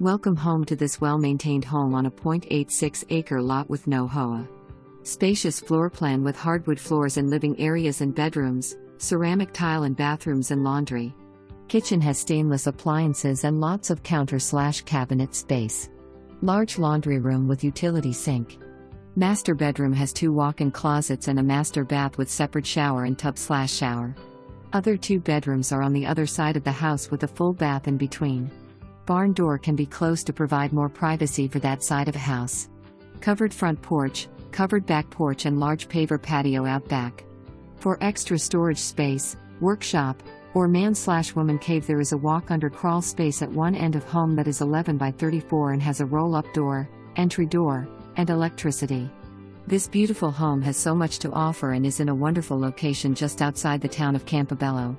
Welcome home to this well-maintained home on a 0.86-acre lot with no HOA. Spacious floor plan with hardwood floors in living areas and bedrooms, ceramic tile in bathrooms and laundry. Kitchen has stainless appliances and lots of counter/cabinet space. Large laundry room with utility sink. Master bedroom has 2 walk-in closets and a master bath with separate shower and tub/shower. Other 2 bedrooms are on the other side of the house with a full bath in between. Barn door can be closed to provide more privacy for that side of a house. Covered front porch, covered back porch and large paver patio out back. For extra storage space, workshop, or man/woman cave, there is a walk-under crawl space at one end of home that is 11 by 34 and has a roll-up door, entry door, and electricity. This beautiful home has so much to offer and is in a wonderful location just outside the town of Campobello.